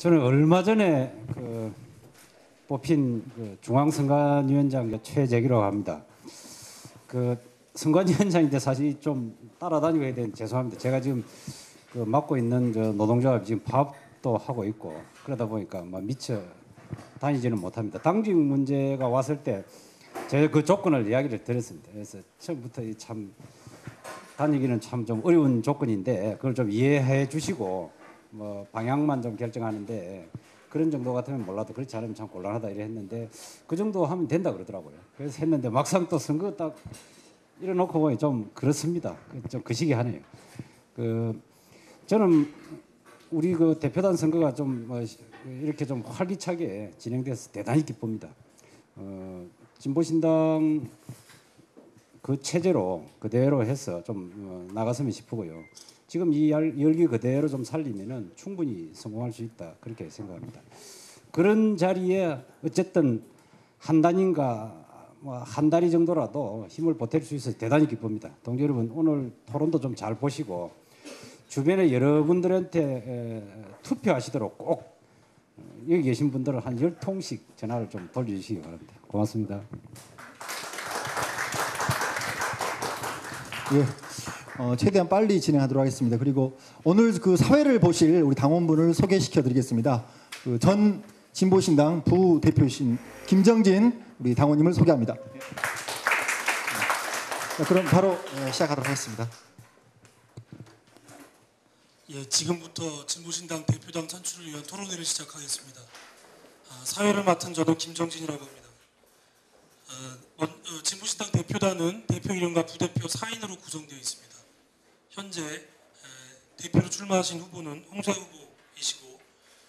저는 얼마 전에 뽑힌 중앙선관위원장 최재기라고 합니다. 선관위원장인데 사실 좀 따라다니고 해야 되는 죄송합니다. 제가 지금 맡고 있는 노동조합 지금 파업도 하고 있고 그러다 보니까 미처 다니지는 못합니다. 당직 문제가 왔을 때 제가 그 조건을 이야기를 드렸습니다. 그래서 처음부터 참 다니기는 참 좀 어려운 조건인데 그걸 좀 이해해 주시고 방향만 좀 결정하는데 그런 정도 같으면 몰라도 그렇지 않으면 참 곤란하다 이래 했는데 그 정도 하면 된다 그러더라고요. 그래서 했는데 막상 또 선거 딱 이래놓고 보니 좀 그렇습니다. 좀 거시기 하네요. 저는 우리 대표단 선거가 좀 이렇게 좀 활기차게 진행돼서 대단히 기쁩니다. 진보신당 그 체제로 그대로 해서 좀 나갔으면 싶고요. 지금 이 열기 그대로 좀 살리면은 충분히 성공할 수 있다 그렇게 생각합니다. 그런 자리에 어쨌든 한 단인가 한 다리 정도라도 힘을 보탤 수 있어서 대단히 기쁩니다. 동지 여러분 오늘 토론도 좀 잘 보시고 주변에 여러분들한테 투표하시도록 꼭 여기 계신 분들은 한 10통씩 전화를 좀 돌려주시기 바랍니다. 고맙습니다. 예, 최대한 빨리 진행하도록 하겠습니다. 그리고 오늘 사회를 보실 우리 당원분을 소개시켜드리겠습니다. 전 진보신당 부대표신 김정진 우리 당원님을 소개합니다. 자, 그럼 바로 시작하도록 하겠습니다. 예, 지금부터 진보신당 대표당 선출을 위한 토론회를 시작하겠습니다. 사회를 맡은 저도 김정진이라고 합니다. 진보신당 대표단은 대표 1인과 부대표 4인으로 구성되어 있습니다. 현재 대표로 출마하신 후보는 홍세 후보이시고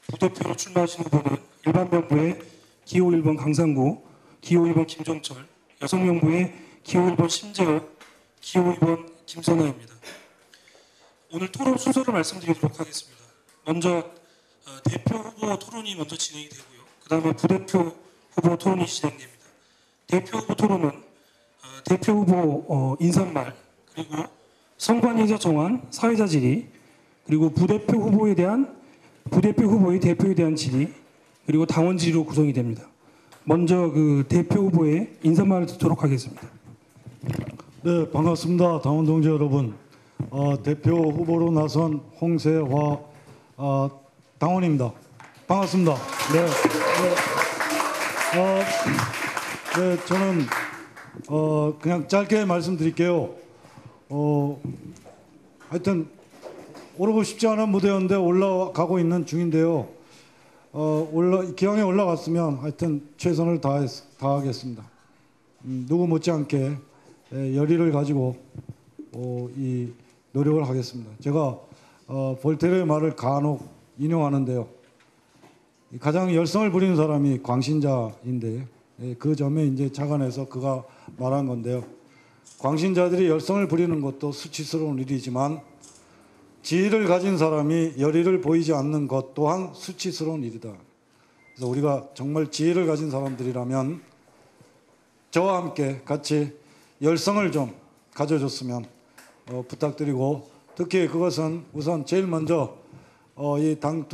부대표로 출마하신 후보는 일반 명부의 기호 1번 강상구, 기호 2번 김종철, 여성 명부의 기호 1번 심재혁, 기호 2번 김선아입니다. 오늘 토론 순서를 말씀드리도록 하겠습니다. 먼저 대표 후보 토론이 먼저 진행이 되고요. 그 다음에 부대표 후보 토론이 진행됩니다. 대표 후보 토론은 대표 후보 인사말, 그리고 선관위에서 정한 사회자 질의, 그리고 부대표 후보의 대표에 대한 질의, 그리고 당원 질의로 구성이 됩니다. 먼저 대표 후보의 인사말을 듣도록 하겠습니다. 네, 반갑습니다. 당원 동지 여러분. 대표 후보로 나선 홍세화 당원입니다. 반갑습니다. 네, 저는 그냥 짧게 말씀드릴게요. 하여튼 오르고 싶지 않은 무대였는데 올라가고 있는 중인데요. 기왕에 올라갔으면 하여튼 최선을 다하겠습니다. 누구 못지않게 열의를 가지고 이 노력을 하겠습니다. 제가 볼테르의 말을 간혹 인용하는데요. 가장 열성을 부리는 사람이 광신자인데 그 점에 이제 착안해서 그가 말한 건데요. 광신자들이 열성을 부리는 것도 수치스러운 일이지만 지혜를 가진 사람이 열의를 보이지 않는 것 또한 수치스러운 일이다. 그래서 우리가 정말 지혜를 가진 사람들이라면 저와 함께 같이 열성을 좀 가져줬으면 부탁드리고, 특히 그것은 우선 제일 먼저 이 당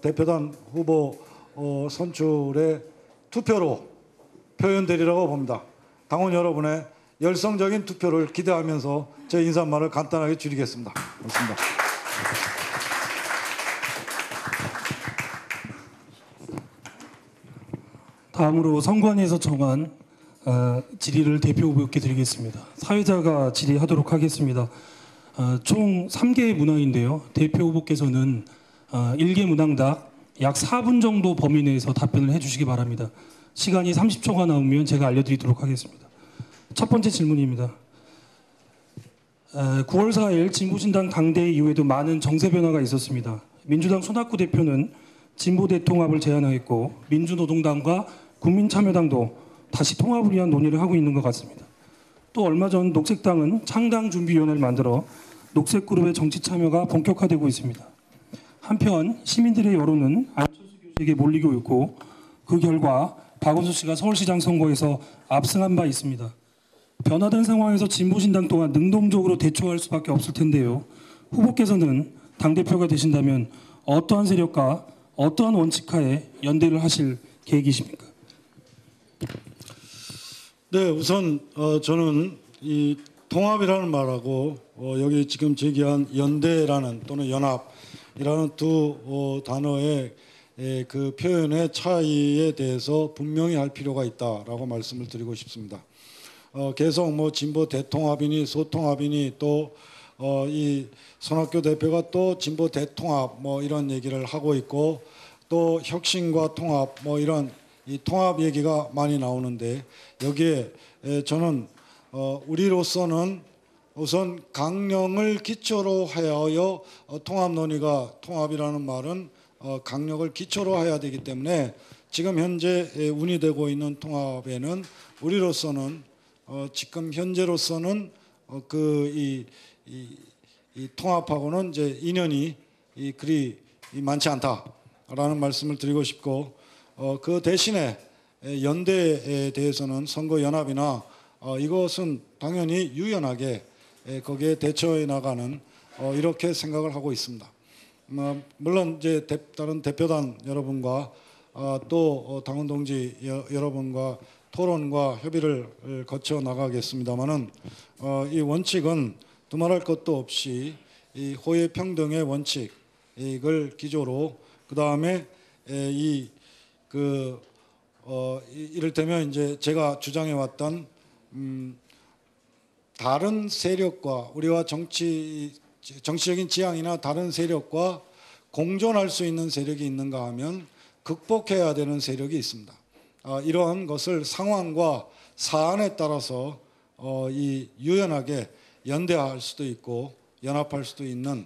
대표단 후보 선출의 투표로 표현되리라고 봅니다. 당원 여러분의 열성적인 투표를 기대하면서 제 인사말을 간단하게 줄이겠습니다. 고맙습니다. 다음으로 선관위에서 정한 질의를 대표 후보께 드리겠습니다. 사회자가 질의하도록 하겠습니다. 총 3개의 문항인데요. 대표 후보께서는 1개 문항당 약 4분 정도 범위 내에서 답변을 해주시기 바랍니다. 시간이 30초가 나오면 제가 알려드리도록 하겠습니다. 첫 번째 질문입니다. 9월 4일 진보신당 당대회 이후에도 많은 정세 변화가 있었습니다. 민주당 손학구 대표는 진보 대통합을 제안하였고 민주노동당과 국민참여당도 다시 통합을 위한 논의를 하고 있는 것 같습니다. 또 얼마 전 녹색당은 창당준비위원회를 만들어 녹색그룹의 정치 참여가 본격화되고 있습니다. 한편 시민들의 여론은 안철수 교수에게 몰리고 있고 그 결과 박원순 씨가 서울시장 선거에서 압승한 바 있습니다. 변화된 상황에서 진보신당 또한 능동적으로 대처할 수밖에 없을 텐데요. 후보께서는 당대표가 되신다면 어떠한 세력과 어떠한 원칙하에 연대를 하실 계획이십니까? 네, 우선 저는 이 통합이라는 말하고 여기 지금 제기한 연대라는 또는 연합이라는 두 단어의 그 표현의 차이에 대해서 분명히 할 필요가 있다라고 말씀을 드리고 싶습니다. 계속 뭐 진보 대통합이니 소통합이니 또 이 손학규 대표가 또 진보 대통합 뭐 이런 얘기를 하고 있고 또 혁신과 통합 뭐 이런 이 통합 얘기가 많이 나오는데 여기에 저는 우리로서는 우선 강령을 기초로 하여 통합 논의가 통합이라는 말은 강력을 기초로 해야 되기 때문에 지금 현재 운이되고 있는 통합에는 우리로서는 지금 현재로서는 이 통합하고는 이제 인연이 그리 많지 않다라는 말씀을 드리고 싶고 그 대신에 연대에 대해서는 선거 연합이나 이것은 당연히 유연하게 거기에 대처해 나가는 이렇게 생각을 하고 있습니다. 물론 이제 다른 대표단 여러분과 또 당원 동지 여러분과 토론과 협의를 거쳐 나가겠습니다만은 이 원칙은 두말할 것도 없이 이 호혜 평등의 원칙을 기조로 그 다음에 이를테면 이제 제가 주장해 왔던 다른 세력과 우리와 정치적인 지향이나 다른 세력과 공존할 수 있는 세력이 있는가 하면 극복해야 되는 세력이 있습니다. 이러한 것을 상황과 사안에 따라서 유연하게 연대할 수도 있고 연합할 수도 있는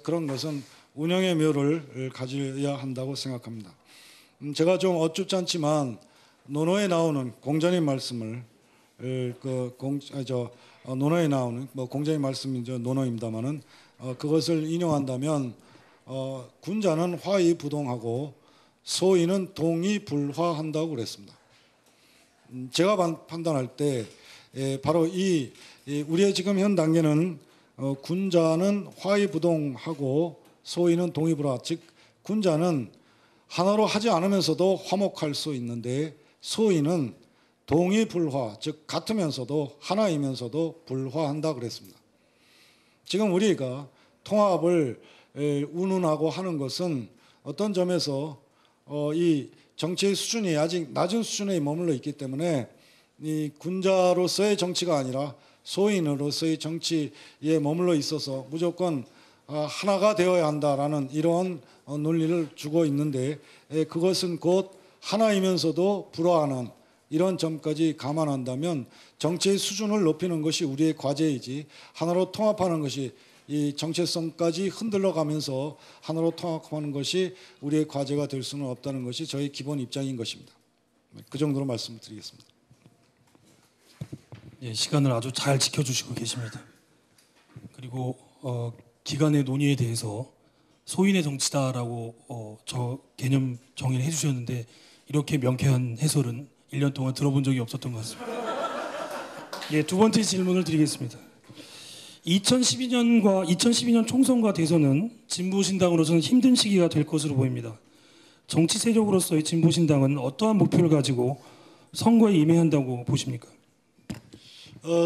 그런 것은 운영의 묘를 가져야 한다고 생각합니다. 제가 좀 어쭙지 않지만 논어에 나오는 공자님 말씀을 논어에 나오는 뭐 공자님 말씀이죠 논어입니다만은 그것을 인용한다면 군자는 화이부동하고 소인은 동의불화한다고 그랬습니다. 제가 판단할 때 바로 우리의 지금 현 단계는 군자는 화이부동하고 소인은 동의불화, 즉 군자는 하나로 하지 않으면서도 화목할 수 있는데 소인은 동의불화, 즉 같으면서도 하나이면서도 불화한다 그랬습니다. 지금 우리가 통합을 운운하고 하는 것은 어떤 점에서 이 정치의 수준이 아직 낮은 수준에 머물러 있기 때문에 이 군자로서의 정치가 아니라 소인으로서의 정치에 머물러 있어서 무조건 하나가 되어야 한다라는 이러한 논리를 주고 있는데 그것은 곧 하나이면서도 불화하는 이런 점까지 감안한다면 정치의 수준을 높이는 것이 우리의 과제이지 하나로 통합하는 것이 이 정체성까지 흔들러 가면서 하나로 통합하는 것이 우리의 과제가 될 수는 없다는 것이 저희 기본 입장인 것입니다. 그 정도로 말씀드리겠습니다. 예, 시간을 아주 잘 지켜주시고 계십니다. 그리고 기간의 논의에 대해서 소인의 정치다라고 저 개념 정의를 해주셨는데 이렇게 명쾌한 해설은 1년 동안 들어본 적이 없었던 것 같습니다. 예, 두 번째 질문을 드리겠습니다. 2012년 총선과 대선은 진보신당으로서는 힘든 시기가 될 것으로 보입니다. 정치 세력으로서의 진보신당은 어떠한 목표를 가지고 선거에 임해한다고 보십니까?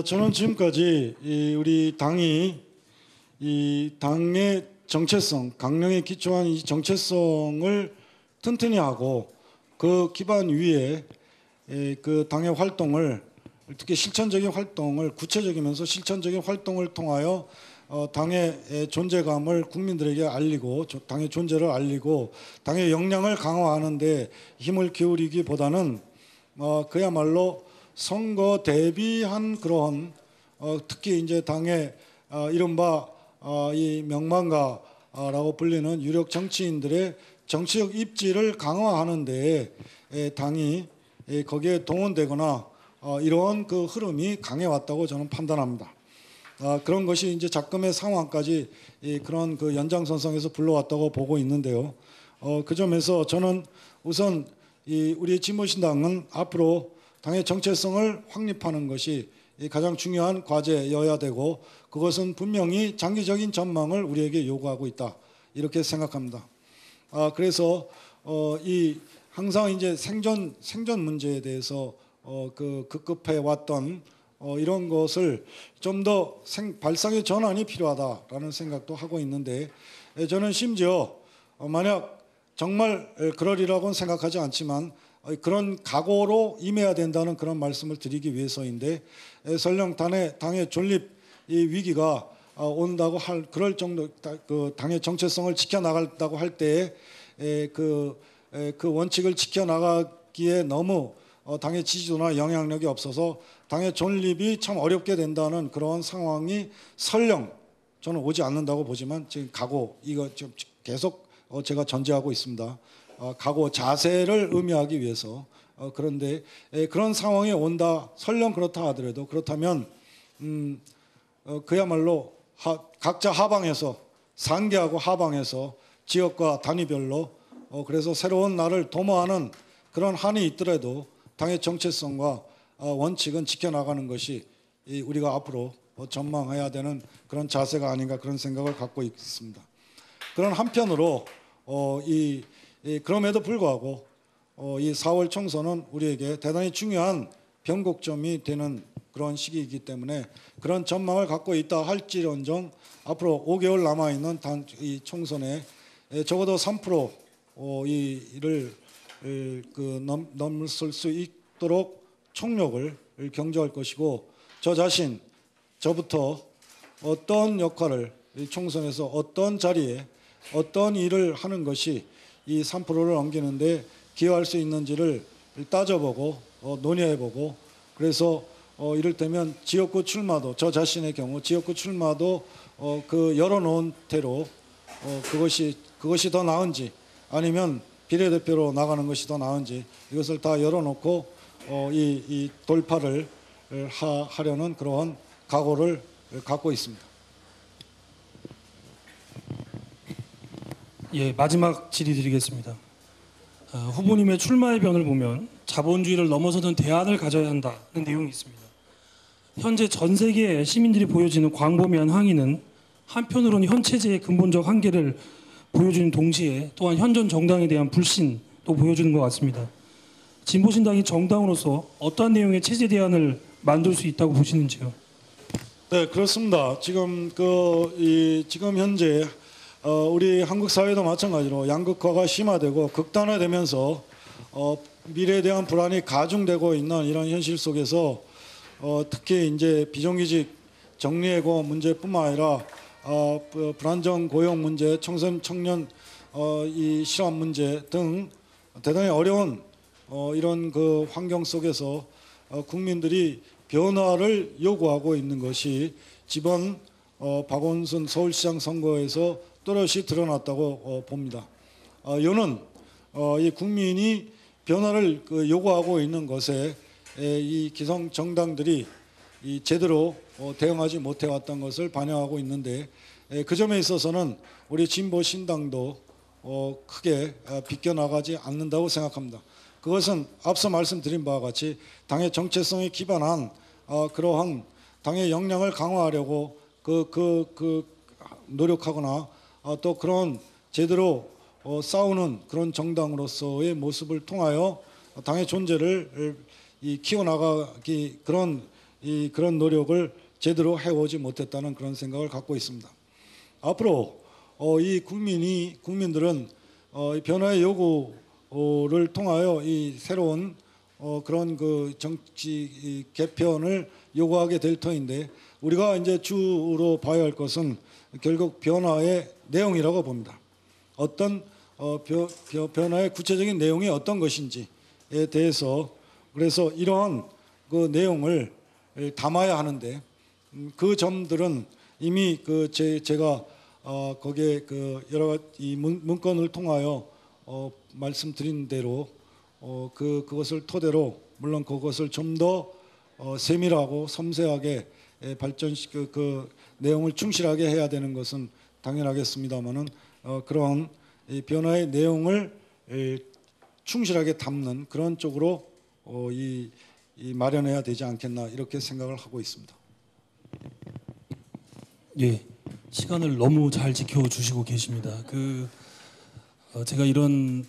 저는 지금까지 우리 당이 이 당의 정체성, 강령에 기초한 이 정체성을 튼튼히 하고 그 기반 위에 그 당의 활동을 특히 실천적인 활동을 구체적이면서 실천적인 활동을 통하여 당의 존재감을 국민들에게 알리고 당의 존재를 알리고 당의 역량을 강화하는 데 힘을 기울이기보다는 그야말로 선거 대비한 그런 특히 이제 당의 이른바 이 명망가라고 불리는 유력 정치인들의 정치적 입지를 강화하는 데에 당이 거기에 동원되거나 이러한 그 흐름이 강해왔다고 저는 판단합니다. 그런 것이 이제 작금의 상황까지 그런 그 연장선상에서 불러왔다고 보고 있는데요. 그 점에서 저는 우선 우리 진보신당은 앞으로 당의 정체성을 확립하는 것이 가장 중요한 과제여야 되고 그것은 분명히 장기적인 전망을 우리에게 요구하고 있다 이렇게 생각합니다. 그래서 이 항상 이제 생존 문제에 대해서 그 급급해 왔던 이런 것을 좀 더 발상의 전환이 필요하다라는 생각도 하고 있는데, 저는 심지어 만약 정말 그러리라고는 생각하지 않지만 그런 각오로 임해야 된다는 그런 말씀을 드리기 위해서인데, 설령 당의 존립 이 위기가 온다고 그럴 정도 그 당의 정체성을 지켜나간다고 할 때에 그 원칙을 지켜나가기에 너무 당의 지지도나 영향력이 없어서 당의 존립이 참 어렵게 된다는 그런 상황이 설령 저는 오지 않는다고 보지만 지금 각오 이거 지금 계속 제가 전제하고 있습니다. 각오 자세를 의미하기 위해서 그런데 그런 상황이 온다 설령 그렇다 하더라도 그렇다면 그야말로 각자 하방에서 상계하고 하방에서 지역과 단위별로 그래서 새로운 날을 도모하는 그런 한이 있더라도 당의 정체성과 원칙은 지켜나가는 것이 우리가 앞으로 전망해야 되는 그런 자세가 아닌가 그런 생각을 갖고 있습니다. 그런 한편으로 그럼에도 불구하고 이 4월 총선은 우리에게 대단히 중요한 변곡점이 되는 그런 시기이기 때문에 그런 전망을 갖고 있다 할지언정 앞으로 5개월 남아 있는 이 총선에 적어도 3% 이를 넘을 수 있도록 총력을 경주할 것이고 저부터 어떤 역할을 이 총선에서 어떤 자리에 어떤 일을 하는 것이 이 3%를 넘기는데 기여할 수 있는지를 따져보고 논의해보고 그래서 이를테면 지역구 출마도 저 자신의 경우 지역구 출마도 그 열어놓은 태로 그것이 더 나은지 아니면 비례대표로 나가는 것이 더 나은지 이것을 다 열어놓고 이 돌파를 하려는 그러한 각오를 갖고 있습니다. 예, 마지막 질의드리겠습니다. 후보님의 출마의 변을 보면 자본주의를 넘어서는 대안을 가져야 한다는 내용이 있습니다. 현재 전 세계의 시민들이 보여지는 광범위한 항의는 한편으로는 현 체제의 근본적 한계를 보여주는 동시에 또한 현존 정당에 대한 불신도 보여주는 것 같습니다. 진보신당이 정당으로서 어떠한 내용의 체제 대안을 만들 수 있다고 보시는지요? 네, 그렇습니다. 지금 지금 현재 우리 한국 사회도 마찬가지로 양극화가 심화되고 극단화되면서 미래에 대한 불안이 가중되고 있는 이런 현실 속에서 특히 이제 비정규직 정리해고 문제뿐만 아니라 불안정 고용 문제, 청년 이 실업 문제 등 대단히 어려운 이런 그 환경 속에서 국민들이 변화를 요구하고 있는 것이 이번 박원순 서울시장 선거에서 또렷이 드러났다고 봅니다. 이는 이 국민이 변화를 요구하고 있는 것에 이 기성 정당들이 제대로 대응하지 못해왔던 것을 반영하고 있는데 그 점에 있어서는 우리 진보 신당도 크게 비껴나가지 않는다고 생각합니다. 그것은 앞서 말씀드린 바와 같이 당의 정체성에 기반한 그러한 당의 역량을 강화하려고 노력하거나 또 그런 제대로 싸우는 그런 정당으로서의 모습을 통하여 당의 존재를 키워나가기 그런 노력을 제대로 해오지 못했다는 그런 생각을 갖고 있습니다. 앞으로 이 국민들은 변화의 요구를 통하여 이 새로운 그런 그 정치 개편을 요구하게 될 터인데 우리가 이제 주로 봐야 할 것은 결국 변화의 내용이라고 봅니다. 어떤 변화의 구체적인 내용이 어떤 것인지에 대해서 그래서 이러한 그 내용을 담아야 하는데 그 점들은 이미 제가 거기에 여러 가지 문건을 통하여 말씀드린 대로 그것을 토대로 물론 그것을 좀 더 세밀하고 섬세하게 그 내용을 충실하게 해야 되는 것은 당연하겠습니다만은 그러한 이 변화의 내용을 충실하게 담는 그런 쪽으로 이 마련해야 되지 않겠나 이렇게 생각을 하고 있습니다. 예, 시간을 너무 잘 지켜주시고 계십니다. 제가 이런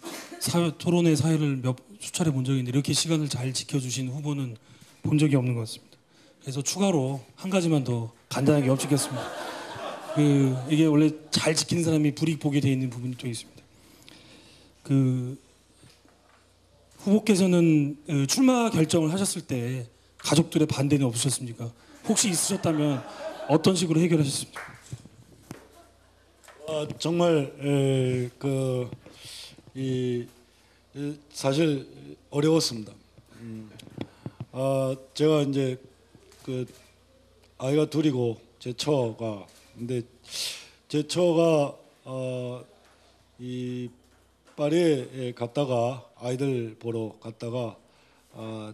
토론회 사회를 수차례 본 적이 있는데 이렇게 시간을 잘 지켜주신 후보는 본 적이 없는 것 같습니다. 그래서 추가로 한 가지만 더 간단하게 여쭙겠습니다. 이게 원래 잘 지키는 사람이 불이익 보게 돼 있는 부분이 또 있습니다. 후보께서는 출마 결정을 하셨을 때 가족들의 반대는 없으셨습니까? 혹시 있으셨다면 어떤 식으로 해결하셨습니까? 정말 사실 어려웠습니다. 제가 이제 아이가 둘이고 제 처가 근데 제 처가 이 파리에 갔다가 아이들 보러 갔다가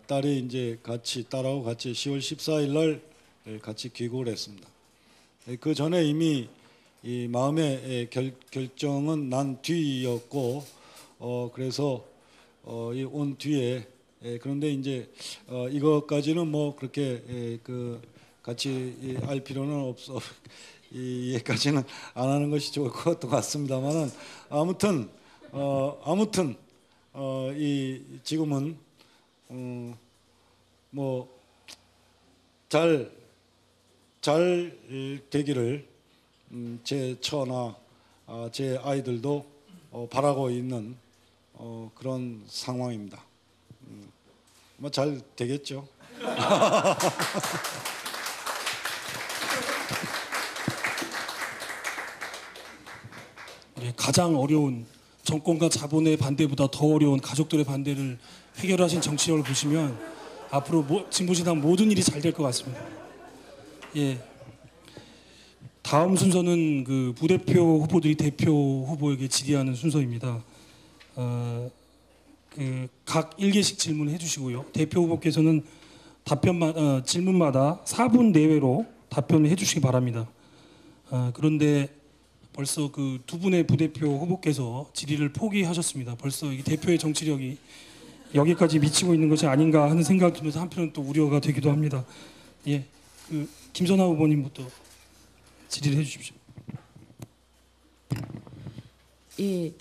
딸이 이제 딸하고 같이 10월 14일 날 같이 귀국을 했습니다. 그 전에 이미 이 마음의 결정은 난 뒤였고 그래서 온 뒤에 그런데 이제 이것까지는 뭐 그렇게 같이 알 필요는 없어 이해까지는 안 하는 것이 좋을 것 같습니다만은 아무튼 이 지금은 뭐 잘 되기를 제 처나 제 아이들도 바라고 있는 그런 상황입니다. 뭐 잘 되겠죠. 가장 어려운 정권과 자본의 반대보다 더 어려운 가족들의 반대를 해결하신 정치력을 보시면 앞으로 진보신당 모든 일이 잘 될 것 같습니다. 예. 다음 순서는 부대표 후보들이 대표 후보에게 질의하는 순서입니다. 각 1개씩 질문해 주시고요. 대표 후보께서는 질문마다 4분 내외로 답변을 해 주시기 바랍니다. 그런데 벌써 두 분의 부대표 후보께서 질의를 포기하셨습니다. 벌써 이 대표의 정치력이 여기까지 미치고 있는 것이 아닌가 하는 생각이 들면서 한편은 또 우려가 되기도 합니다. 예, 김선하 후보님부터 질의를 해주십시오. 예,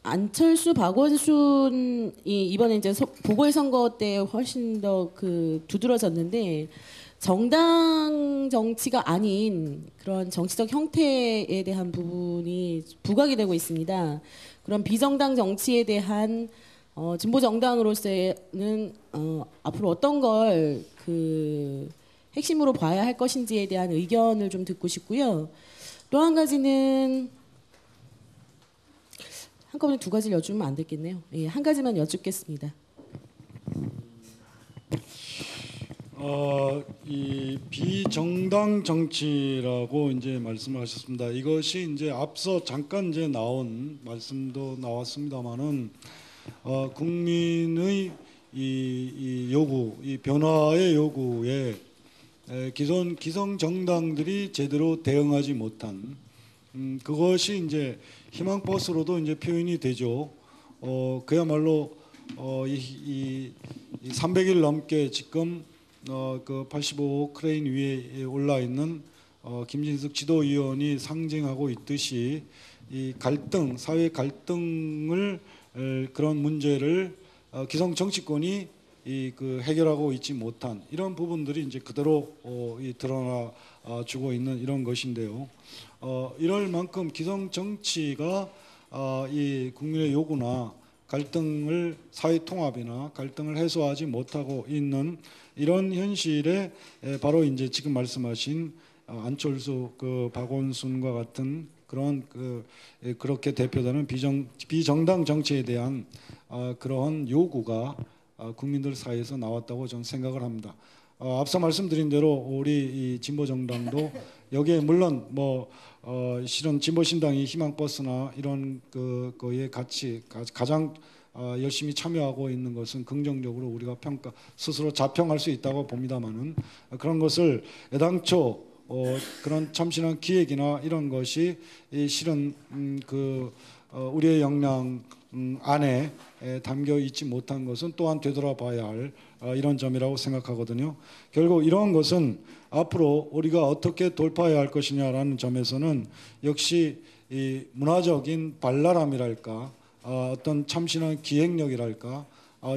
안철수, 박원순이 이번에 이제 보궐선거 때 훨씬 더 두드러졌는데 정당 정치가 아닌 그런 정치적 형태에 대한 부분이 부각이 되고 있습니다. 그런 비정당 정치에 대한 진보 정당으로서는 앞으로 어떤 걸 핵심으로 봐야 할 것인지에 대한 의견을 좀 듣고 싶고요. 또 한 가지는 한꺼번에 두 가지를 여쭈면 안 됐겠네요. 예, 한 가지만 여쭙겠습니다. 이 비정당 정치라고 이제 말씀하셨습니다. 이것이 이제 앞서 잠깐 이제 나온 말씀도 나왔습니다만은 국민의 이 요구, 이 변화의 요구에 기존 기성 정당들이 제대로 대응하지 못한 그것이 이제 희망버스로도 이제 표현이 되죠. 그야말로 이 300일 넘게 지금 85 크레인 위에 올라 있는 김진석 지도위원이 상징하고 있듯이 이 갈등, 사회 갈등을 그런 문제를 기성 정치권이 해결하고 있지 못한 이런 부분들이 이제 그대로 드러나 주고 있는 이런 것인데요. 이럴 만큼 기성 정치가 이 국민의 요구나 갈등을 사회 통합이나 갈등을 해소하지 못하고 있는 이런 현실에 바로 이제 지금 말씀하신 안철수 박원순과 같은 그런 그렇게 대표되는 비정당 정치에 대한 그러한 요구가 국민들 사이에서 나왔다고 저는 생각을 합니다. 앞서 말씀드린 대로 우리 이 진보 정당도 여기에 물론 실은 진보 신당이 희망버스나 이런 거에 같이 가장 열심히 참여하고 있는 것은 긍정적으로 우리가 스스로 자평할 수 있다고 봅니다만은 그런 것을 애당초 그런 참신한 기획이나 이런 것이 실은 우리의 역량 안에 담겨 있지 못한 것은 또한 되돌아봐야 할 이런 점이라고 생각하거든요. 결국 이러한 것은 앞으로 우리가 어떻게 돌파해야 할 것이냐라는 점에서는 역시 이 문화적인 발랄함이랄까, 어떤 참신한 기획력이랄까,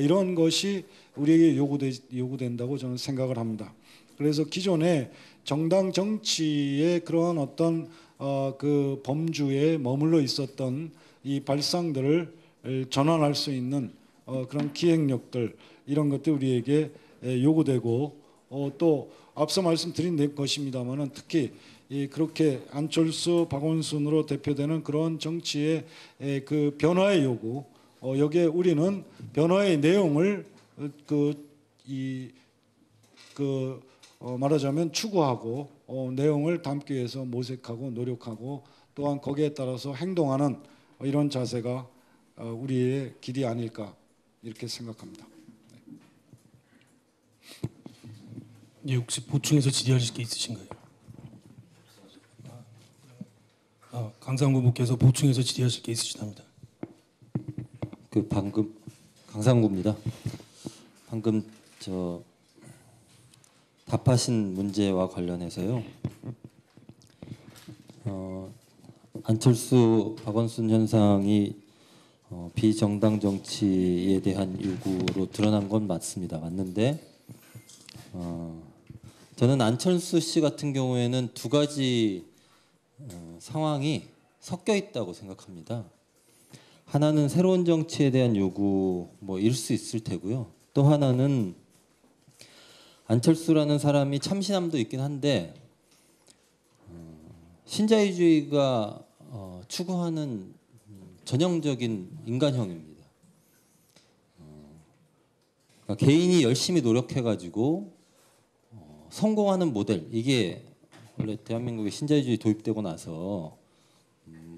이런 것이 우리에게 요구된다고 저는 생각을 합니다. 그래서 기존의 정당 정치의 그런 어떤 그 범주에 머물러 있었던 이 발상들을 전환할 수 있는 그런 기획력들, 이런 것들 우리에게 요구되고, 또 앞서 말씀드린 것입니다만은 특히 그렇게 안철수, 박원순으로 대표되는 그런 정치의 그 변화의 요구, 여기에 우리는 변화의 내용을 말하자면 추구하고, 내용을 담기 위해서 모색하고 노력하고, 또한 거기에 따라서 행동하는 이런 자세가 우리의 길이 아닐까 이렇게 생각합니다. 예, 혹시 보충해서 질의하실 게 있으신가요? 강상구 후보께서 보충해서 질의하실 게 있으시답니다. 방금 강상구입니다. 방금 답하신 문제와 관련해서요. 안철수, 박원순 현상이 비정당 정치에 대한 요구로 드러난 건 맞습니다. 맞는데 저는 안철수 씨 같은 경우에는 두 가지 상황이 섞여 있다고 생각합니다. 하나는 새로운 정치에 대한 요구일 수 있을 테고요. 또 하나는 안철수라는 사람이 참신함도 있긴 한데 신자유주의가 추구하는 전형적인 인간형입니다. 그러니까 개인이 열심히 노력해가지고 성공하는 모델, 이게 원래 대한민국에 신자유주의 도입되고 나서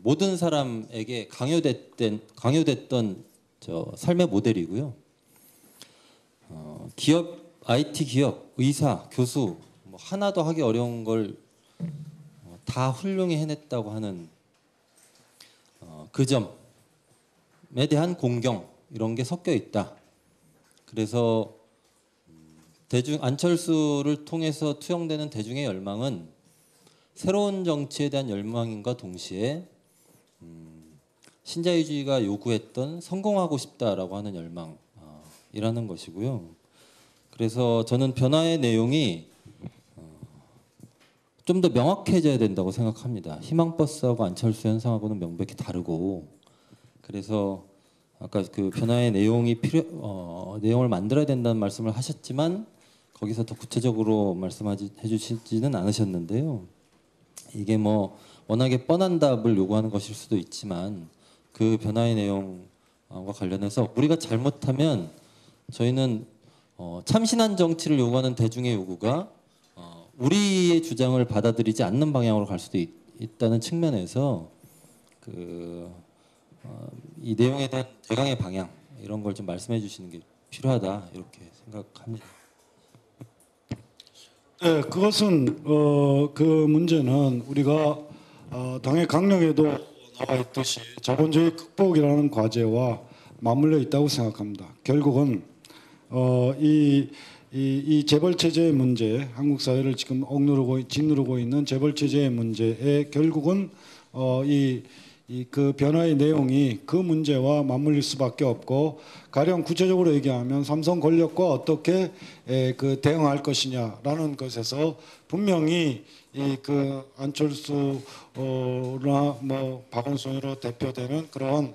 모든 사람에게 강요됐던 삶의 모델이고요. 기업, IT 기업, 의사, 교수 하나도 하기 어려운 걸 다 훌륭히 해냈다고 하는 그 점에 대한 공경, 이런 게 섞여 있다. 그래서 안철수를 통해서 투영되는 대중의 열망은 새로운 정치에 대한 열망인과 동시에 신자유주의가 요구했던 성공하고 싶다라고 하는 열망이라는 것이고요. 그래서 저는 변화의 내용이 좀 더 명확해져야 된다고 생각합니다. 희망버스하고 안철수 현상하고는 명백히 다르고, 그래서 아까 그 변화의 내용이 내용을 만들어야 된다는 말씀을 하셨지만 거기서 더 구체적으로 말씀해 주시지는 않으셨는데요. 이게 워낙에 뻔한 답을 요구하는 것일 수도 있지만 그 변화의 내용과 관련해서 우리가 잘못하면 저희는 참신한 정치를 요구하는 대중의 요구가 우리의 주장을 받아들이지 않는 방향으로 갈 수도 있다는 측면에서 이 내용에 대한 대강의 방향, 이런 걸 좀 말씀해 주시는 게 필요하다, 이렇게 생각합니다. 네, 그것은 그 문제는 우리가 당의 강령에도 나와 있듯이 자본주의 극복이라는 과제와 맞물려 있다고 생각합니다. 결국은 이 재벌 체제의 문제, 한국 사회를 지금 짓누르고 있는 재벌 체제의 문제에 결국은 그 변화의 내용이 그 문제와 맞물릴 수밖에 없고, 가령 구체적으로 얘기하면 삼성 권력과 어떻게 대응할 것이냐라는 것에서 분명히 그 안철수나 박원순으로 대표되는 그런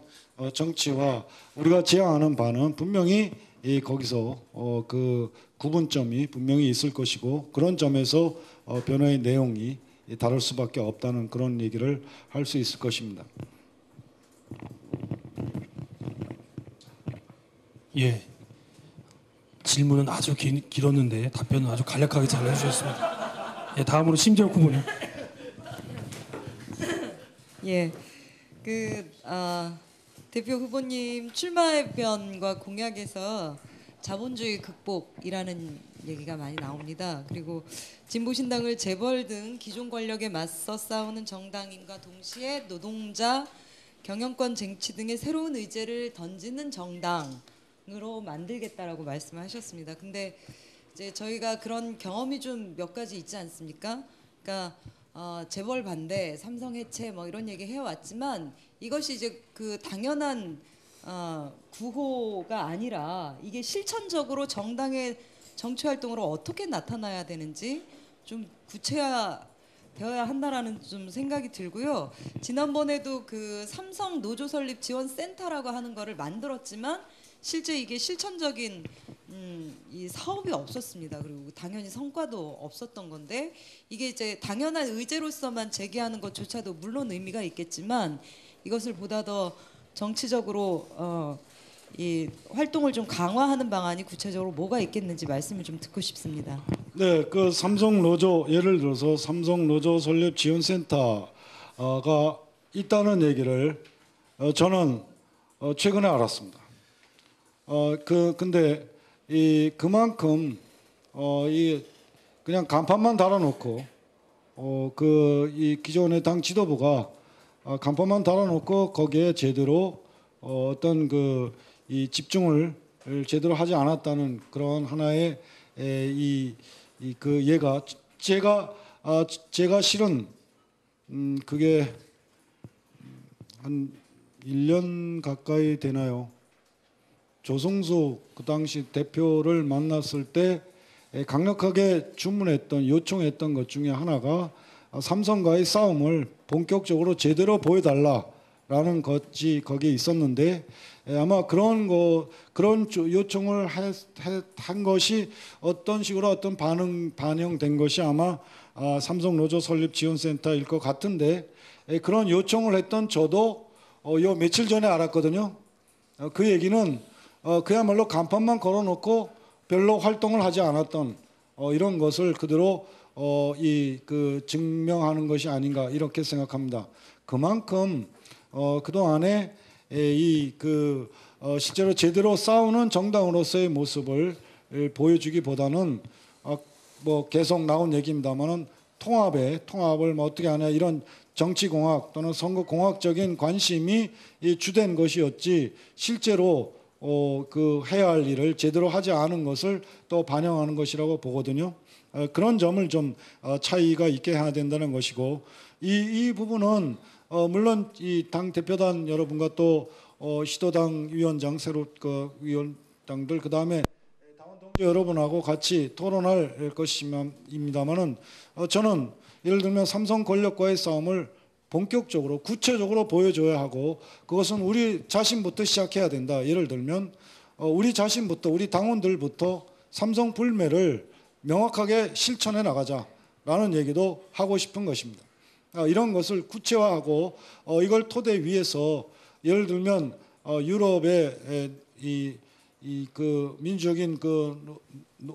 정치와 우리가 지향하는 바는 분명히 거기서 그 구분점이 분명히 있을 것이고, 그런 점에서 변화의 내용이 다를 수밖에 없다는 그런 얘기를 할 수 있을 것입니다. 예, 질문은 아주 길었는데 답변은 아주 간략하게 잘 해주셨습니다. 예, 다음으로 심재욱 후보님. 예, 대표 후보님 출마변과 공약에서 자본주의 극복이라는 얘기가 많이 나옵니다. 그리고 진보신당을 재벌 등 기존 권력에 맞서 싸우는 정당인과 동시에 노동자, 경영권 쟁취 등의 새로운 의제를 던지는 정당으로 만들겠다라고 말씀하셨습니다. 근데 이제 저희가 그런 경험이 좀 몇 가지 있지 않습니까? 그러니까 재벌 반대, 삼성 해체 뭐 이런 얘기 해왔지만 이것이 이제 그 당연한 구호가 아니라 이게 실천적으로 정당의 정치 활동으로 어떻게 나타나야 되는지 좀 구체화되어야 한다라는 좀 생각이 들고요. 지난번에도 그 삼성 노조 설립 지원 센터라고 하는 거를 만들었지만 실제 이게 실천적인 이 사업이 없었습니다. 그리고 당연히 성과도 없었던 건데 이게 이제 당연한 의제로서만 제기하는 것조차도 물론 의미가 있겠지만 이것을 보다 더 정치적으로 이 활동을 좀 강화하는 방안이 구체적으로 뭐가 있겠는지 말씀을 좀 듣고 싶습니다. 네, 그 삼성 노조 예를 들어서 삼성 노조 설립 지원센터가 있다는 얘기를 저는 최근에 알았습니다. 근데 그만큼 이 그냥 간판만 달아놓고 이 기존의 당 지도부가 간판만 달아놓고 거기에 제대로 어떤 이 집중을 제대로 하지 않았다는 그런 하나의 그 예가 제가 실은 그게 한 1년 가까이 되나요? 조성수 그 당시 대표를 만났을 때 강력하게 주문했던 요청했던 것 중에 하나가 삼성과의 싸움을 본격적으로 제대로 보여달라라는 것이 거기에 있었는데 아마 그런 요청을 한 것이 어떤 식으로 어떤 반영된 것이 아마 삼성 노조 설립 지원센터일 것 같은데 그런 요청을 했던 저도 요 며칠 전에 알았거든요. 그 얘기는 그야말로 간판만 걸어놓고 별로 활동을 하지 않았던 이런 것을 그대로 증명하는 것이 아닌가 이렇게 생각합니다. 그만큼 그 동안에 실제로 제대로 싸우는 정당으로서의 모습을 보여주기보다는 뭐 계속 나온 얘기입니다만은 통합을 뭐 어떻게 하냐 이런 정치공학 또는 선거공학적인 관심이 주된 것이었지 실제로 그 해야 할 일을 제대로 하지 않은 것을 또 반영하는 것이라고 보거든요. 그런 점을 좀 차이가 있게 해야 된다는 것이고 이 부분은 물론 이 당 대표단 여러분과 또 시도당 위원장 새로 위원장들 그 다음에 당원 동지 여러분하고 같이 토론할 것입니다만은 저는 예를 들면 삼성 권력과의 싸움을 본격적으로 구체적으로 보여줘야 하고 그것은 우리 자신부터 시작해야 된다. 예를 들면 우리 자신부터 우리 당원들부터 삼성 불매를 명확하게 실천해 나가자라는 얘기도 하고 싶은 것입니다. 이런 것을 구체화하고 이걸 토대 위에서 예를 들면 유럽의 그 민주적인 그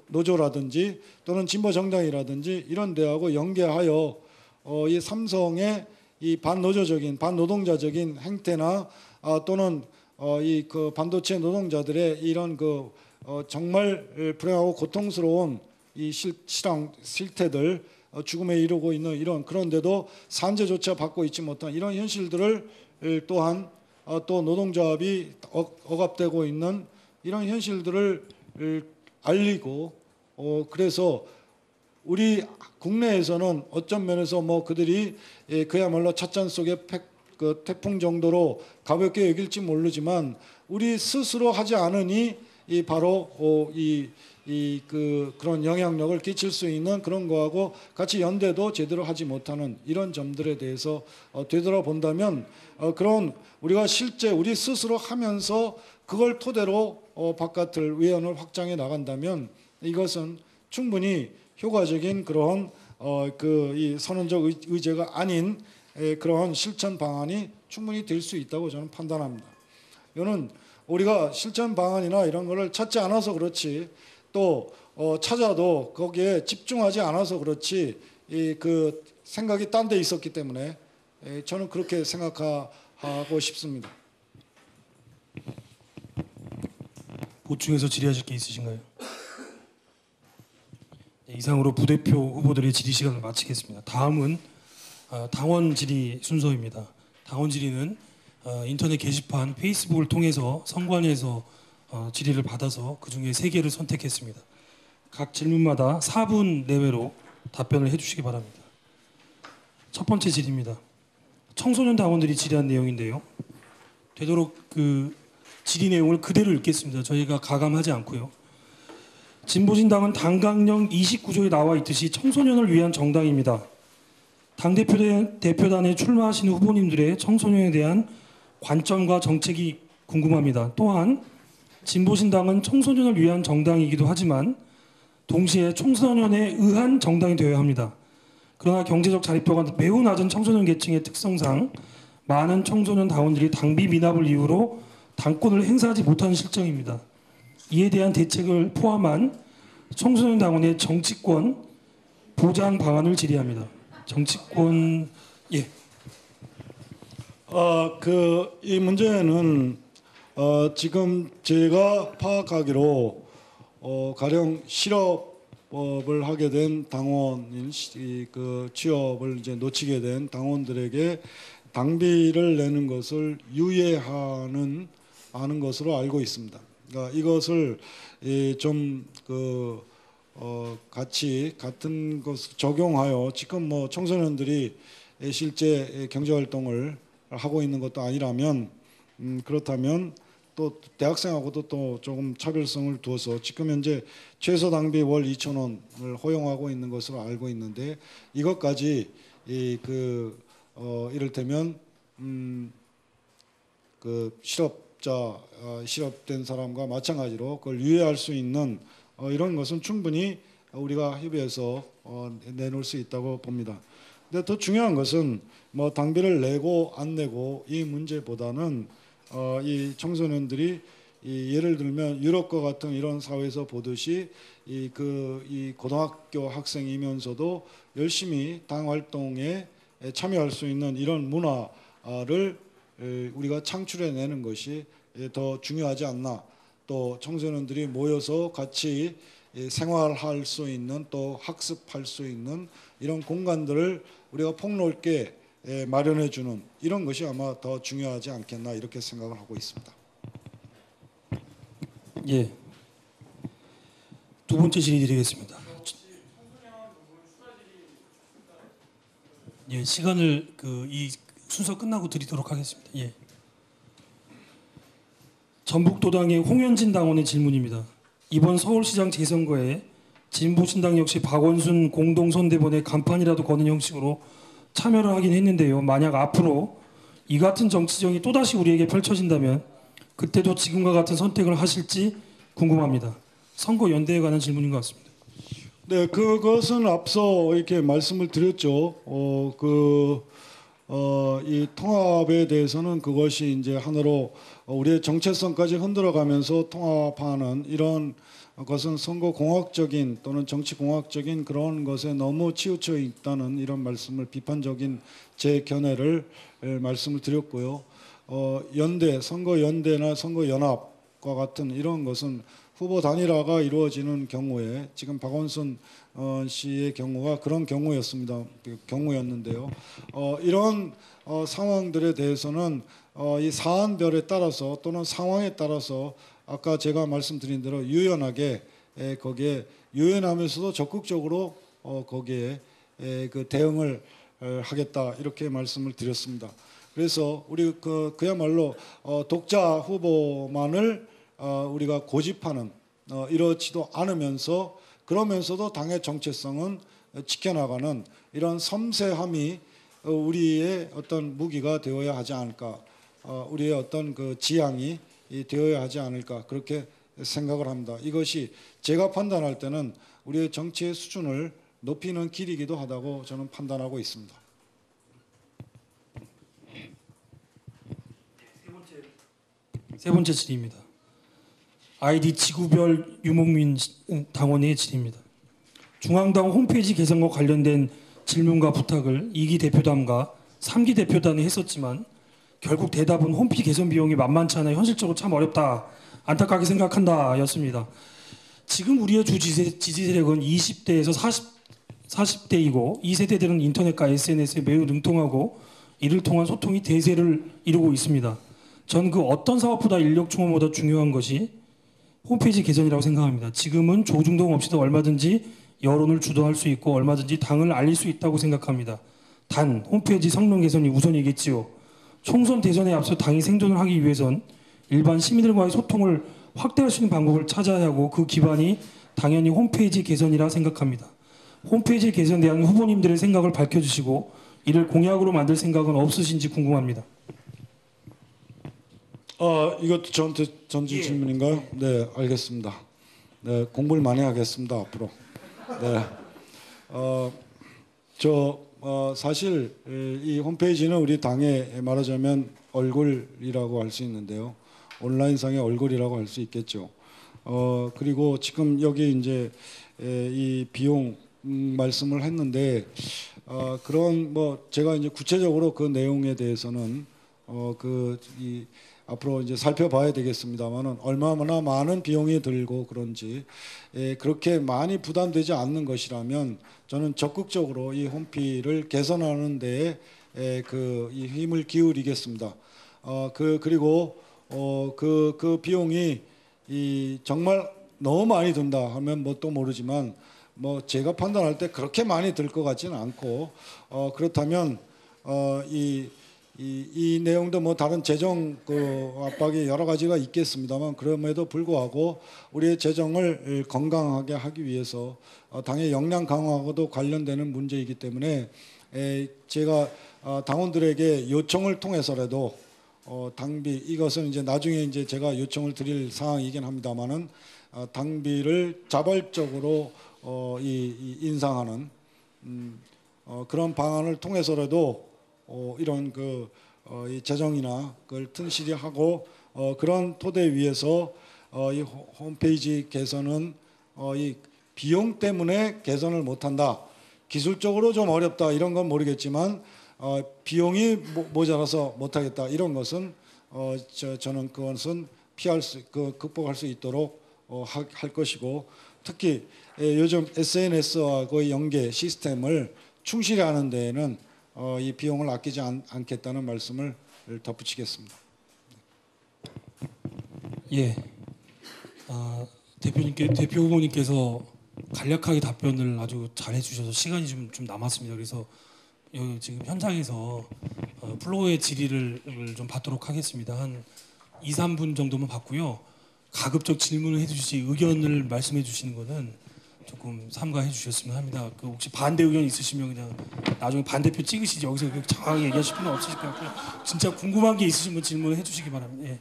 노조라든지 또는 진보 정당이라든지 이런 데하고 연계하여 이 삼성의 이 반노조적인 반노동자적인 행태나 또는 그 반도체 노동자들의 이런 정말 불행하고 고통스러운 이 실태들 죽음에 이르고 있는 이런 그런데도 산재조차 받고 있지 못한 이런 현실들을 또한 또 노동조합이 억압되고 있는 이런 현실들을 알리고 그래서 우리 국내에서는 어떤 면에서 뭐 그들이 그야말로 찻잔 속의 태풍 정도로 가볍게 여길지 모르지만 우리 스스로 하지 않으니 바로 그런 영향력을 끼칠 수 있는 그런 거하고 같이 연대도 제대로 하지 못하는 이런 점들에 대해서 되돌아본다면 그런 우리가 실제 우리 스스로 하면서 그걸 토대로 바깥을 외연을 확장해 나간다면 이것은 충분히 효과적인 그런 이 선언적 의제가 아닌 그러한 실천 방안이 충분히 될 수 있다고 저는 판단합니다. 이거는 우리가 실천 방안이나 이런 거를 찾지 않아서 그렇지 또 찾아도 거기에 집중하지 않아서 그렇지 그 생각이 딴 데 있었기 때문에 저는 그렇게 생각하고 싶습니다. 보충해서 질의하실 게 있으신가요? 네, 이상으로 부대표 후보들의 질의 시간을 마치겠습니다. 다음은 당원 질의 순서입니다. 당원 질의는 인터넷 게시판 페이스북을 통해서 선관위에서 질의를 받아서 그중에 3개를 선택했습니다. 각 질문마다 4분 내외로 답변을 해주시기 바랍니다. 첫 번째 질의입니다. 청소년 당원들이 질의한 내용인데요. 되도록 그 질의 내용을 그대로 읽겠습니다. 저희가 가감하지 않고요. 진보신당은 당강령 29조에 나와 있듯이 청소년을 위한 정당입니다. 당대표단에 출마하신 후보님들의 청소년에 대한 관점과 정책이 궁금합니다. 또한 진보신당은 청소년을 위한 정당이기도 하지만 동시에 청소년에 의한 정당이 되어야 합니다. 그러나 경제적 자립도가 매우 낮은 청소년 계층의 특성상 많은 청소년 당원들이 당비 미납을 이유로 당권을 행사하지 못하는 실정입니다. 이에 대한 대책을 포함한 청소년 당원의 정치권 보장 방안을 질의합니다. 정치권 이 문제는 지금 제가 파악하기로 가령 실업을 하게 된 당원인 그 취업을 이제 놓치게 된 당원들에게 당비를 내는 것을 유예하는 것으로 알고 있습니다. 그러니까 이것을 같이 같은 것을 적용하여 지금 뭐 청소년들이 실제 경제 활동을 하고 있는 것도 아니라면 그렇다면 또 대학생하고도 또 조금 차별성을 두어서 지금 현재 최소 당비 월 2,000원을 허용하고 있는 것으로 알고 있는데 이것까지 이를테면 그 실업된 사람과 마찬가지로 그걸 유예할 수 있는 이런 것은 충분히 우리가 협의해서 내놓을 수 있다고 봅니다. 근데 더 중요한 것은 뭐 당비를 내고 안 내고 이 문제보다는 이 청소년들이 예를 들면 유럽과 같은 이런 사회에서 보듯이 이 고등학교 학생이면서도 열심히 당 활동에 참여할 수 있는 이런 문화를 우리가 창출해내는 것이 더 중요하지 않나. 또 청소년들이 모여서 같이 생활할 수 있는 또 학습할 수 있는 이런 공간들을 우리가 폭넓게 마련해주는 이런 것이 아마 더 중요하지 않겠나 이렇게 생각을 하고 있습니다. 예. 두 번째 질의 드리겠습니다. 예, 시간을 이 순서 끝나고 드리도록 하겠습니다. 예. 전북도당의 홍현진 당원의 질문입니다. 이번 서울시장 재선거에 진보신당 역시 박원순 공동선대본의 간판이라도 거는 형식으로 참여를 하긴 했는데요. 만약 앞으로 이 같은 정치정이 또다시 우리에게 펼쳐진다면 그때도 지금과 같은 선택을 하실지 궁금합니다. 선거 연대에 관한 질문인 것 같습니다. 네, 그것은 앞서 이렇게 말씀을 드렸죠. 이 통합에 대해서는 그것이 이제 하나로 우리의 정체성까지 흔들어가면서 통합하는 이런 것은 선거공학적인 또는 정치공학적인 그런 것에 너무 치우쳐 있다는 이런 말씀을 비판적인 제 견해를 말씀을 드렸고요. 선거연대나 선거연합과 같은 이런 것은 후보 단일화가 이루어지는 경우에 지금 박원순 씨의 경우가 그런 경우였는데요. 이런 상황들에 대해서는 이 사안별에 따라서 또는 상황에 따라서 아까 제가 말씀드린 대로 유연하게 거기에 유연하면서도 적극적으로 거기에 그 대응을 하겠다 이렇게 말씀을 드렸습니다. 그래서 우리 그야말로 독자 후보만을 우리가 고집하는 이렇지도 않으면서 그러면서도 당의 정체성은 지켜나가는 이런 섬세함이 우리의 어떤 무기가 되어야 하지 않을까, 우리의 어떤 그 지향이 되어야 하지 않을까 그렇게 생각을 합니다. 이것이 제가 판단할 때는 우리의 정치의 수준을 높이는 길이기도 하다고 저는 판단하고 있습니다. 세 번째 질의입니다. 아이디 지구별 유목민 당원의 질의입니다. 중앙당 홈페이지 개선과 관련된 질문과 부탁을 2기 대표단과 3기 대표단이 했었지만 결국 대답은 홈페이지 개선 비용이 만만치 않아 현실적으로 참 어렵다, 안타깝게 생각한다 였습니다. 지금 우리의 주 지지 세력은 20대에서 40대이고 이 세대들은 인터넷과 SNS에 매우 능통하고 이를 통한 소통이 대세를 이루고 있습니다. 전 그 어떤 사업보다 인력 충원보다 중요한 것이 홈페이지 개선이라고 생각합니다. 지금은 조중동 없이도 얼마든지 여론을 주도할 수 있고 얼마든지 당을 알릴 수 있다고 생각합니다. 단 홈페이지 성능 개선이 우선이겠지요. 총선 대선에 앞서 당이 생존을 하기 위해선 일반 시민들과의 소통을 확대할 수 있는 방법을 찾아야 하고 그 기반이 당연히 홈페이지 개선이라 생각합니다. 홈페이지 개선에 대한 후보님들의 생각을 밝혀주시고 이를 공약으로 만들 생각은 없으신지 궁금합니다. 이것도 저한테 던진 질문인가요? 네, 알겠습니다. 네, 공부를 많이 하겠습니다 앞으로. 네, 사실 이 홈페이지는 우리 당의 말하자면 얼굴이라고 할 수 있는데요. 온라인상의 얼굴이라고 할 수 있겠죠. 그리고 지금 여기 이제 이 비용 말씀을 했는데 그런 뭐 제가 이제 구체적으로 그 내용에 대해서는 앞으로 이제 살펴봐야 되겠습니다만은 얼마나 많은 비용이 들고 그런지 그렇게 많이 부담되지 않는 것이라면 저는 적극적으로 이 홈피를 개선하는 데에 이 힘을 기울이겠습니다. 그리고 그 비용이 정말 너무 많이 든다 하면 뭐 또 모르지만 뭐 제가 판단할 때 그렇게 많이 들 것 같지는 않고 그렇다면 이 내용도 뭐 다른 재정 압박이 여러 가지가 있겠습니다만 그럼에도 불구하고 우리의 재정을 건강하게 하기 위해서 당의 역량 강화하고도 관련되는 문제이기 때문에 제가 당원들에게 요청을 통해서라도 당비 이것은 이제 나중에 이제 제가 요청을 드릴 사항이긴 합니다만은 당비를 자발적으로 인상하는 그런 방안을 통해서라도 이런 이 재정이나 그걸 튼실히 하고 그런 토대 위에서 이 홈페이지 개선은 이 비용 때문에 개선을 못한다. 기술적으로 좀 어렵다 이런 건 모르겠지만 비용이 모자라서 못하겠다 이런 것은 저는 그것은 극복할 수 있도록 할 것이고 특히 요즘 SNS와의 연계 시스템을 충실히 하는 데에는 이 비용을 아끼지 않겠다는 말씀을 덧붙이겠습니다. 예, 대표 후보님께서 간략하게 답변을 아주 잘해 주셔서 시간이 좀 남았습니다. 그래서 여기 지금 현장에서 플로어의 질의를 좀 받도록 하겠습니다. 한 2, 3분 정도만 받고요. 가급적 질문을 해주시지 의견을 말씀해 주시는 거는 조금 삼가해 주셨으면 합니다. 혹시 반대 의견 있으시면 그냥 나중에 반대표 찍으시지 여기서 정확하게 얘기하실 필요는 없으실 것 같고요. 진짜 궁금한 게 있으시면 질문을 해주시기 바랍니다. 예.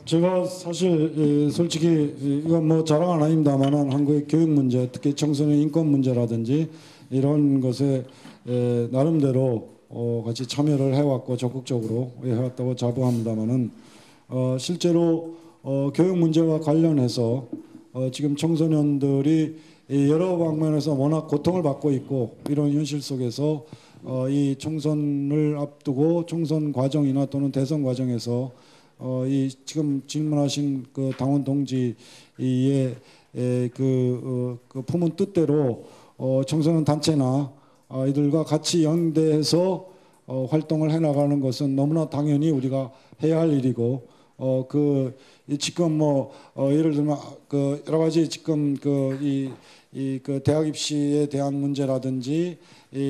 제가 사실 솔직히 이건 뭐 자랑은 아닙니다만은 한국의 교육 문제, 특히 청소년 인권 문제라든지 이런 것에 나름대로 같이 참여를 해왔고 적극적으로 해왔다고 자부합니다만은 실제로 교육 문제와 관련해서 지금 청소년들이 여러 방면에서 워낙 고통을 받고 있고 이런 현실 속에서 이 총선을 앞두고 총선 과정이나 또는 대선 과정에서 이 지금 질문하신 그 당원 동지의 그 품은 뜻대로 청소년 단체나 이들과 같이 연대해서 활동을 해나가는 것은 너무나 당연히 우리가 해야 할 일이고 지금 뭐 예를 들면 그 여러 가지 지금 그 대학 입시에 대한 문제라든지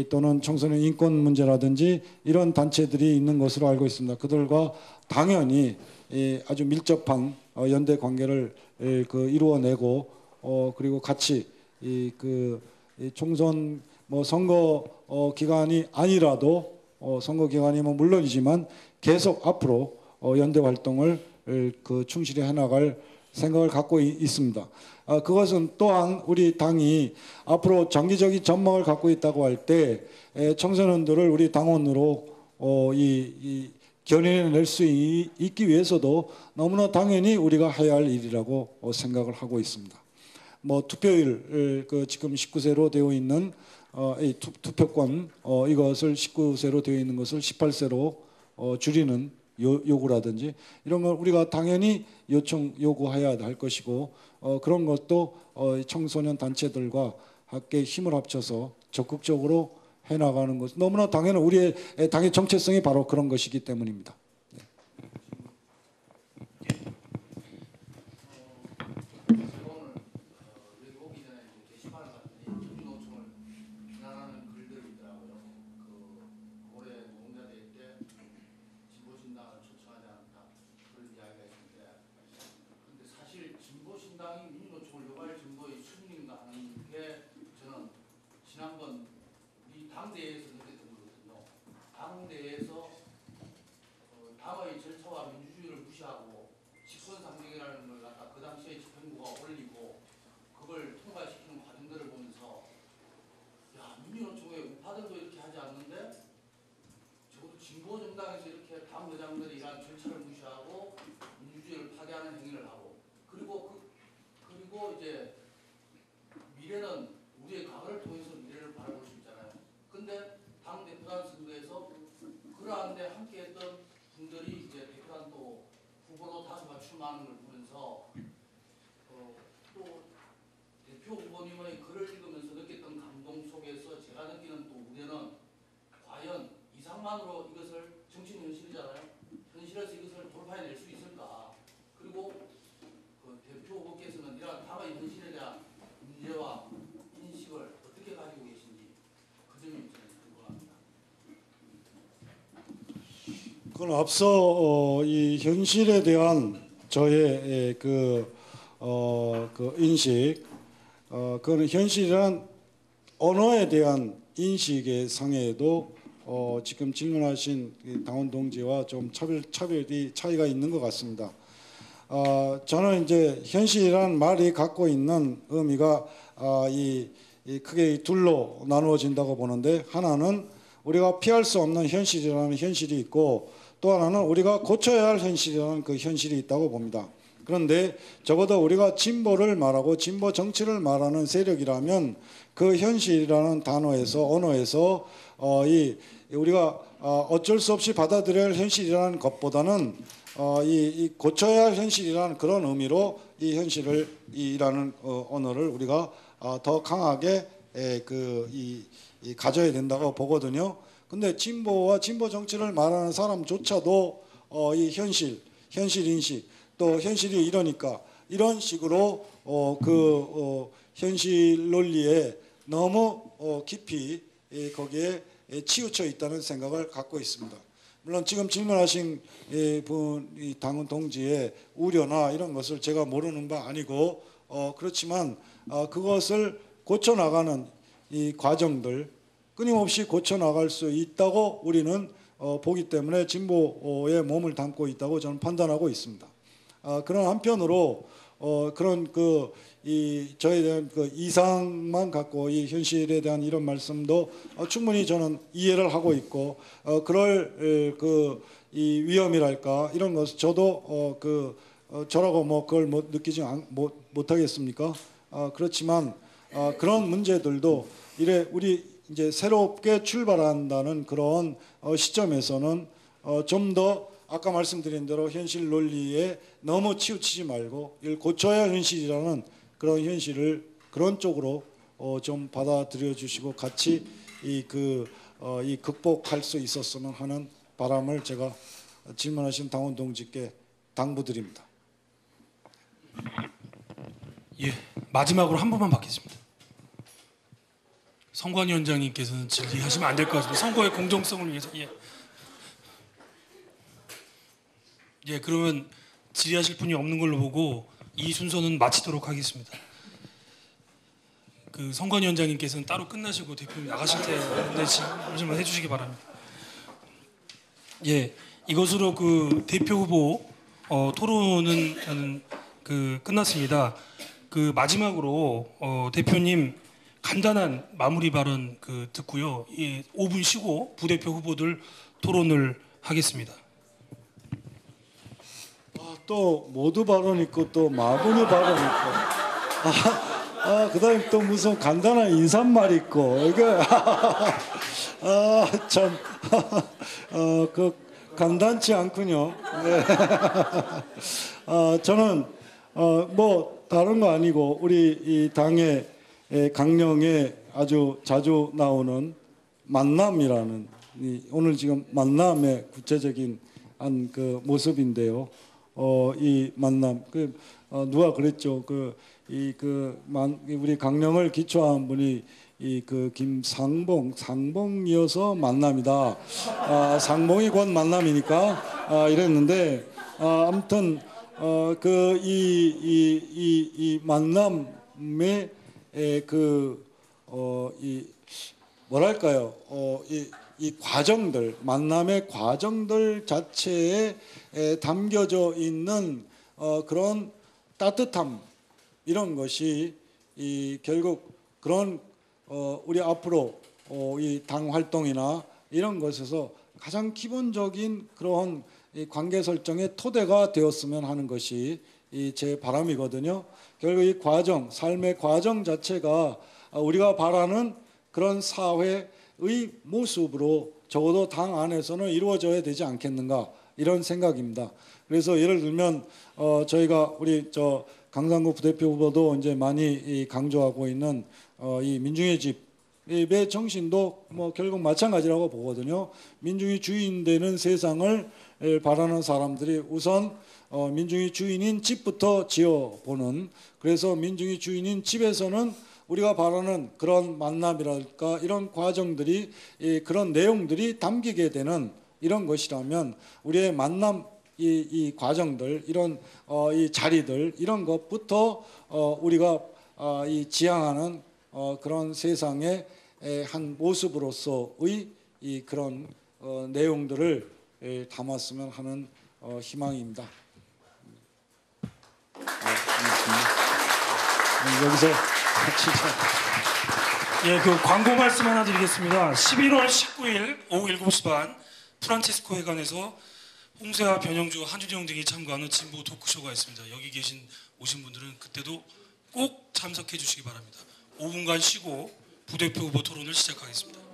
또는 청소년 인권 문제라든지 이런 단체들이 있는 것으로 알고 있습니다. 그들과 당연히 아주 밀접한 연대 관계를 이루어내고 그리고 같이 총선 뭐 선거 기간이 아니라도 선거 기간이 뭐 물론이지만 계속 앞으로 연대 활동을 충실히 해나갈 생각을 갖고 있습니다. 그것은 또한 우리 당이 앞으로 장기적인 전망을 갖고 있다고 할 때 청소년들을 우리 당원으로 이 견인해낼 수 있기 위해서도 너무나 당연히 우리가 해야 할 일이라고 생각을 하고 있습니다. 뭐 투표율 지금 19세로 되어 있는 이 투표권 이것을 19세로 되어 있는 것을 18세로 줄이는 요구라든지 이런 걸 우리가 당연히 요구해야 할 것이고 그런 것도 청소년 단체들과 함께 힘을 합쳐서 적극적으로 해나가는 것 너무나 당연한 우리의 당의 정체성이 바로 그런 것이기 때문입니다. 네. 지난번 우리 당대회에서 느꼈던 거거든요. 당대회에서 당의 절차와 민주주의를 무시하고 집권상정이라는 걸 갖다 그 당시에 집행부가 올리고 그걸 통과시키는 과정들을 보면서 야 민주노총의 우파들도 이렇게 하지 않는데 적어도 진보 정당에서 이렇게 당 의장들이 이러한 절차를 무시하고 민주주의를 파괴하는 행위를 하고 그리고 이제 미래는 우리의 과거를 통해서 미래를 바라볼 수 있잖아요. 근데 당 대표단 선거에서 그러한데 함께했던 분들이 이제 대표단 또 후보로 다수가 출마하는 걸 보면서 또 대표 후보님의 글을 읽으면서 느꼈던 감동 속에서 제가 느끼는 또 우려는 과연 이상만으로 이것을 정치는 현실이잖아요. 현실에서 이것을 돌파해낼 수 있을까? 그리고 그 대표 후보께서는 이러한 당의 현실에 대한 문제와 인식을 어떻게 가지고 계신지 그 점이 저는 궁금합니다. 그건 앞서 이 현실에 대한 저의 그 인식, 그건 현실이란 언어에 대한 인식의 상에도 지금 질문하신 당원 동지와 좀 차별이 차이가 있는 것 같습니다. 저는 이제 현실이란 말이 갖고 있는 의미가 크게 둘로 나누어진다고 보는데 하나는 우리가 피할 수 없는 현실이라는 현실이 있고 또 하나는 우리가 고쳐야 할 현실이라는 그 현실이 있다고 봅니다. 그런데 적어도 우리가 진보를 말하고 진보 정치를 말하는 세력이라면 그 현실이라는 단어에서 언어에서 우리가 어쩔 수 없이 받아들여야 할 현실이라는 것보다는 이 고쳐야 할 현실이라는 그런 의미로 이 현실을 이라는 언어를 우리가 더 강하게 가져야 된다고 보거든요. 근데 진보와 진보 정치를 말하는 사람조차도 이 현실 인식 또 현실이 이러니까 이런 식으로 현실 논리에 너무 깊이 거기에 치우쳐 있다는 생각을 갖고 있습니다. 물론 지금 질문하신 이 당원 동지의 우려나 이런 것을 제가 모르는 바 아니고 그렇지만 그것을 고쳐 나가는 이 과정들 끊임없이 고쳐 나갈 수 있다고 우리는 보기 때문에 진보에 몸을 담고 있다고 저는 판단하고 있습니다. 그런 한편으로 그런 저에 대한 이상만 갖고 이 현실에 대한 이런 말씀도 충분히 저는 이해를 하고 있고 그럴 이 위험이랄까 이런 것 저도 저라고 뭐 그걸 느끼지 못하겠습니까? 그렇지만 그런 문제들도 우리 이제 새롭게 출발한다는 그런 시점에서는 좀 더 아까 말씀드린 대로 현실 논리에 너무 치우치지 말고 이걸 고쳐야 할 현실이라는 그런 현실을 그런 쪽으로 좀 받아들여 주시고 같이 이 극복할 수 있었으면 하는 바람을 제가 질문하신 당원 동지께 당부드립니다. 예, 마지막으로 한 번만 받겠습니다. 선관위원장님께서는 질의하시면 안 될 것 같습니다. 선거의 공정성을 위해서. 예, 그러면 질의하실 분이 없는 걸로 보고 이 순서는 마치도록 하겠습니다. 그 선관위원장님께서는 따로 끝나시고 대표님 나가실 텐데 질문 해주시기 바랍니다. 예, 이것으로 그 대표 후보 토론은 저는 끝났습니다. 마지막으로 대표님 간단한 마무리 발언 듣고요. 5분 쉬고 부대표 후보들 토론을 하겠습니다. 또 모두 발언 있고 또 마무리 발언 있고 그다음에 또 무슨 간단한 인사말 있고 이게 참 간단치 않군요. 네. 저는 뭐 다른 거 아니고 우리 이 당의 강령에 아주 자주 나오는 만남이라는 오늘 지금 만남의 구체적인 한 모습인데요. 이 만남 누가 그랬죠? 우리 강령을 기초한 분이 상봉이어서 만남이다. 상봉이 곧 만남이니까 이랬는데 아무튼 이 만남의 뭐랄까요? 이 과정들, 만남의 과정들 자체에 담겨져 있는 그런 따뜻함 이런 것이 결국 그런 우리 앞으로 이 당 활동이나 이런 것에서 가장 기본적인 그런 관계 설정의 토대가 되었으면 하는 것이 제 바람이거든요. 결국 이 과정, 삶의 과정 자체가 우리가 바라는 그런 사회의 모습으로 적어도 당 안에서는 이루어져야 되지 않겠는가 이런 생각입니다. 그래서 예를 들면 저희가 우리 강상구 부대표 후보도 이제 많이 강조하고 있는 이 민중의 집의 정신도 뭐 결국 마찬가지라고 보거든요. 민중이 주인되는 세상을 바라는 사람들이 우선 민중이 주인인 집부터 지어보는, 그래서 민중이 주인인 집에서는 우리가 바라는 그런 만남이랄까 이런 과정들이 그런 내용들이 담기게 되는 이런 것이라면 우리의 만남 이 과정들 이런 이 자리들 이런 것부터 우리가 이 지향하는 그런 세상의 한 모습으로서의 이 그런 내용들을 담았으면 하는 희망입니다. 여기서 광고 말씀 하나 드리겠습니다. 11월 19일 오후 7시 반 프란치스코 회관에서 홍세화, 변영주, 한준영 등이 참가하는 진보 토크쇼가 있습니다. 여기 오신 분들은 그때도 꼭 참석해 주시기 바랍니다. 5분간 쉬고 부대표 후보 토론을 시작하겠습니다.